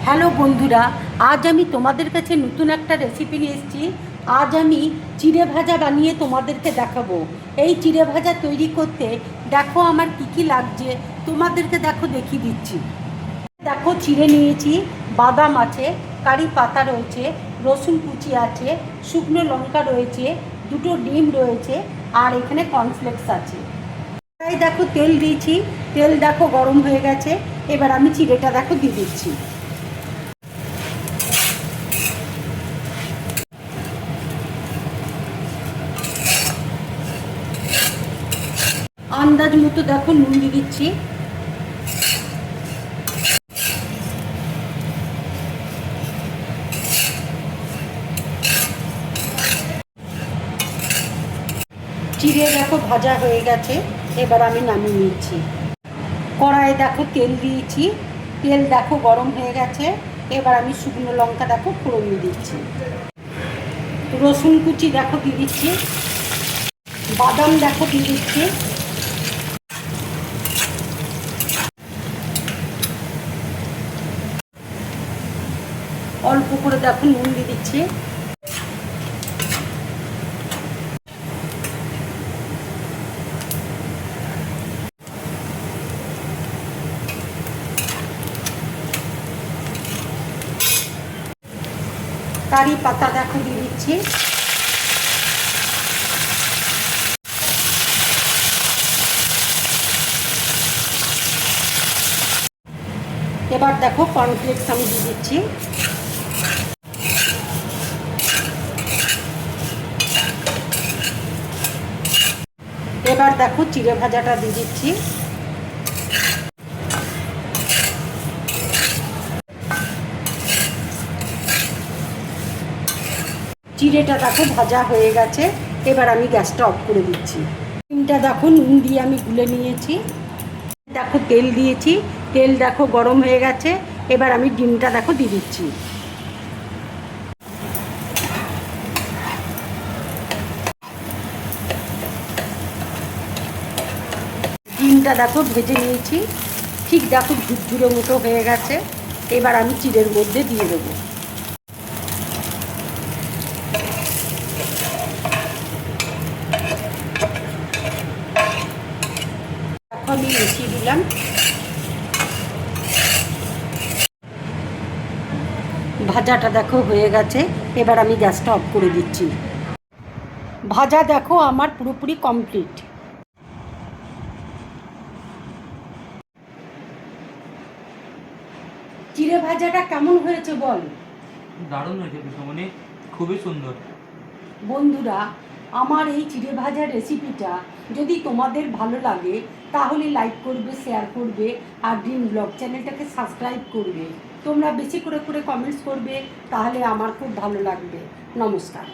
Hello বন্ধুরা, আজ আমি তোমাদের কাছে নতুন একটা রেসিপি নিয়ে এসেছি। আজ আমি চিড়ে ভাজা বানিয়ে তোমাদেরকে দেখাবো। এই চিড়ে ভাজা তৈরি করতে দেখো আমার কি কি লাগছে, তোমাদেরকে দেখো দেখিয়ে দিচ্ছি। দেখো চিড়ে নিয়েছি, বাদাম আছে, কারি পাতা রয়েছে, রসুন কুচি আছে, শুকনো লঙ্কা রয়েছে, দুটো ডিম রয়েছে, আর এখানে কর্নফ্লেক্স আছে। তাই দেখো তেল দিয়েছি, তেল দেখো গরম হয়ে গেছে। এবার আমি চিড়েটা দেখো দিয়ে দিচ্ছি। আন্দাজ মতো দেখো নুন দিয়ে দিচ্ছি। চিড়ে দেখো ভাজা হয়ে গেছে, এবার আমি নামিয়ে নিচ্ছি। কড়াইয়ে দেখো তেল দিয়েছি, তেল দেখো গরম হয়ে গেছে। এবার আমি শুকনো লঙ্কা দেখো ফোড়ন দিচ্ছি, রসুন কুচি দেখো দিয়ে দিচ্ছি, বাদাম দেখো দিয়ে দিচ্ছি, অল্প করে দেখো নুন দিয়ে দিচ্ছি। কারি পাতা দেখো দিয়ে দিচ্ছি। এবার দেখো কর্নফ্লেক্স আমি দিয়ে দিচ্ছি। এবার দেখো চিড়ে ভাজাটা দিয়ে দিচ্ছি। চিড়েটা দেখো ভাজা হয়ে গেছে, এবার আমি গ্যাসটা অফ করে দিচ্ছি। ডিমটা দেখো নুন দিয়ে আমি গুলে নিয়েছি। দেখো তেল দিয়েছি, তেল দেখো গরম হয়ে গেছে। এবার আমি ডিমটা দেখো দিয়ে দিচ্ছি। ডিমটা দেখো ভেজে নিয়েছি, ঠিক দেখো ঝুরঝুরে মতো হয়ে গেছে। এবার আমি চিড়ের মধ্যে দিয়ে দেবো। আমি মিশিয়ে দিলাম। ভাজাটা দেখো হয়ে গেছে, এবার আমি গ্যাসটা অফ করে দিচ্ছি। ভাজা দেখো আমার পুরোপুরি কমপ্লিট। চিড়ে ভাজাটা কেমন হয়েছে বল? দারুণ হয়েছে পিসমণি, খুবই সুন্দর। বন্ধুরা, আমার এই চিড়ে ভাজার রেসিপিটা যদি তোমাদের ভালো লাগে তাহলে লাইক করবে, শেয়ার করবে, আর ড্রিম ব্লগ চ্যানেলটাকে সাবস্ক্রাইব করবে। তোমরা বেশি করে কমেন্টস করবে, তাহলে আমার খুব ভালো লাগবে। নমস্কার।